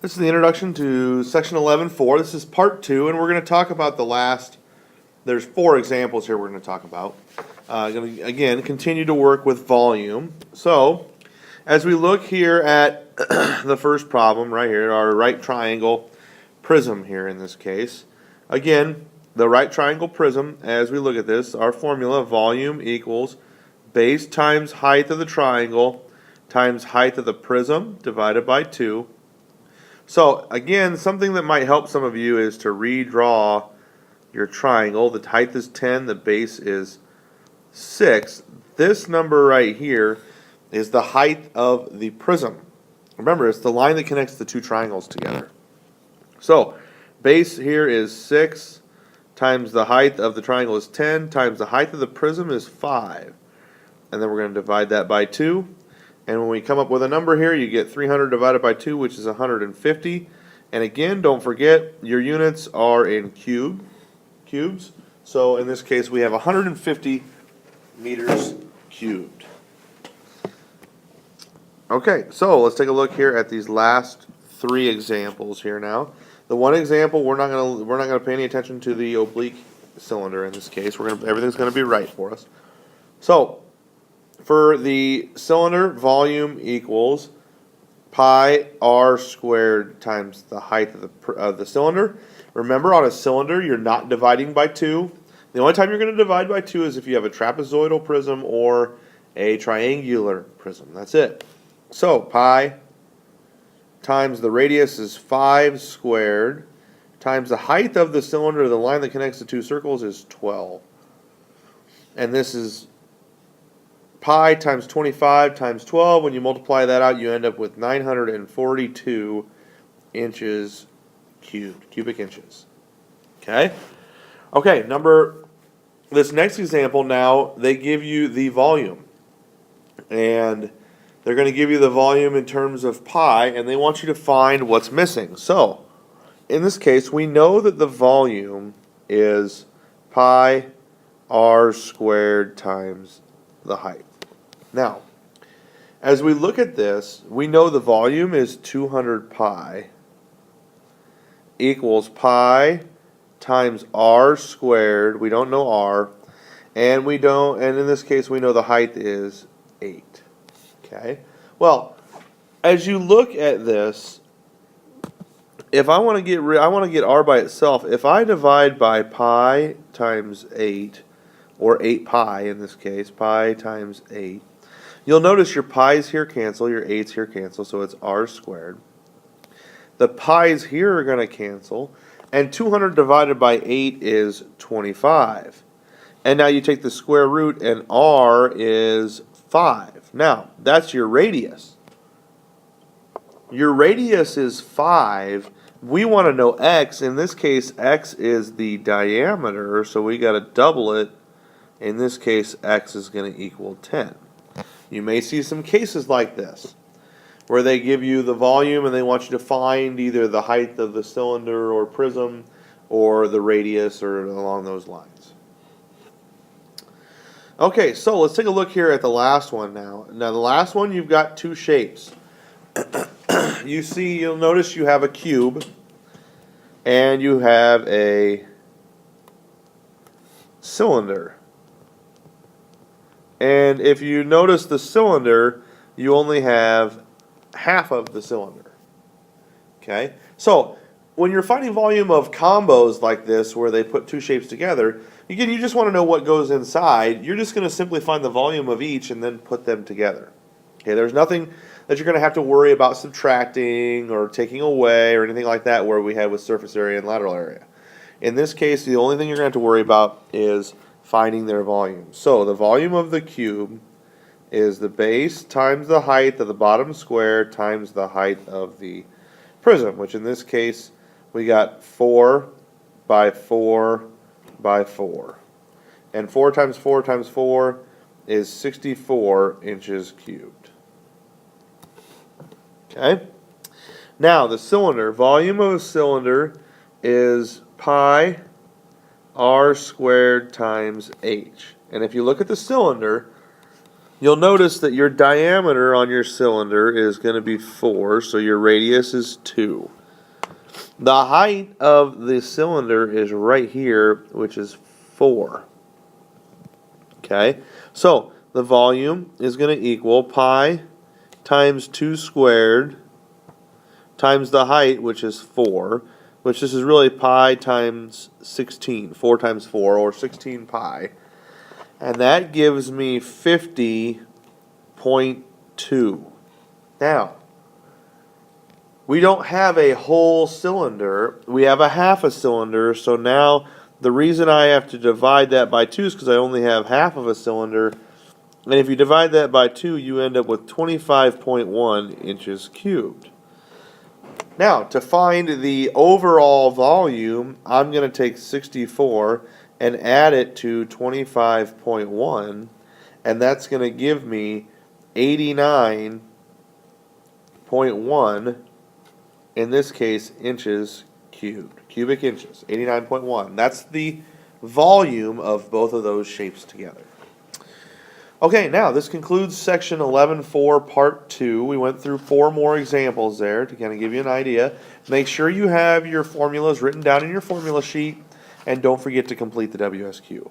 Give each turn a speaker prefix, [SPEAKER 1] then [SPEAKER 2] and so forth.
[SPEAKER 1] This is the introduction to section 11.4. This is part 2, and we're going to talk about the last. There's 4 examples here we're going to talk about. Going to, again, continue to work with volume. So, as we look here at the first problem right here, our right triangle prism here in this case. Again, the right triangle prism, as we look at this, our formula, volume equals base times height of the triangle times height of the prism divided by 2. So again, something that might help some of you is to redraw your triangle. The height is 10, the base is 6. This number right here is the height of the prism. Remember, it's the line that connects the two triangles together. So base here is 6 times the height of the triangle is 10 times the height of the prism is 5. And then we're going to divide that by 2. And when we come up with a number here, you get 300 divided by 2, which is 150. And again, don't forget, your units are in cubes. So in this case, we have 150 meters cubed. Okay, so let's take a look here at these last 3 examples here now. The one example, we're not gonna pay any attention to the oblique cylinder in this case. Everything's gonna be right for us. So for the cylinder, volume equals pi r squared times the height of the cylinder. Remember, on a cylinder, you're not dividing by 2. The only time you're going to divide by 2 is if you have a trapezoidal prism or a triangular prism. That's it. So pi times the radius is 5 squared times the height of the cylinder, the line that connects the two circles, is 12. And this is pi times 25 times 12. When you multiply that out, you end up with 942 inches cubed, cubic inches. Okay? Okay, this next example now, they give you the volume. And they're going to give you the volume in terms of pi, and they want you to find what's missing. So, in this case, we know that the volume is pi r squared times the height. Now, as we look at this, we know the volume is 200 pi equals pi times r squared. We don't know r, and in this case we know the height is 8. Okay? Well, as you look at this, if I want to get r by itself, if I divide by pi times 8, or 8 pi in this case, pi times 8, you'll notice your pi's here cancel, your 8's here cancel, so it's r squared. The pi's here are going to cancel, and 200 divided by 8 is 25. And now you take the square root, and r is 5. Now, that's your radius. Your radius is 5. We want to know x. In this case, x is the diameter, so we got to double it. In this case, x is going to equal 10. You may see some cases like this, where they give you the volume and they want you to find either the height of the cylinder or prism or the radius or along those lines. Okay, so let's take a look here at the last one now. Now the last one, you've got 2 shapes. You'll notice you have a cube and you have a cylinder. And if you notice the cylinder, you only have half of the cylinder. Okay? So, when you're finding volume of combos like this, where they put 2 shapes together, again, you just want to know what goes inside. You're just going to simply find the volume of each and then put them together. Okay? There's nothing that you're going to have to worry about subtracting or taking away or anything like that where we had with surface area and lateral area. In this case, the only thing you're going to have to worry about is finding their volume. So the volume of the cube is the base times the height of the bottom square times the height of the prism, which in this case we got 4 by 4 by 4. And 4 times 4 times 4 is 64 inches cubed. Okay? Now the cylinder, volume of a cylinder is pi r squared times h. And if you look at the cylinder, you'll notice that your diameter on your cylinder is going to be 4, so your radius is 2. The height of the cylinder is right here, which is 4. Okay, so the volume is going to equal pi times 2 squared times the height, which is 4, which this is really pi times 16, 4 times 4, or 16 pi. And that gives me 50.2. Now, we don't have a whole cylinder, we have a half a cylinder, so now the reason I have to divide that by 2 is because I only have half of a cylinder, and if you divide that by 2, you end up with 25.1 inches cubed. Now, to find the overall volume, I'm going to take 64 and add it to 25.1, and that's going to give me 89.1, in this case, inches cubed. Cubic inches, 89.1. That's the volume of both of those shapes together. Okay, now this concludes section 11.4 part 2. We went through 4 more examples there to kind of give you an idea. Make sure you have your formulas written down in your formula sheet, and don't forget to complete the WSQ.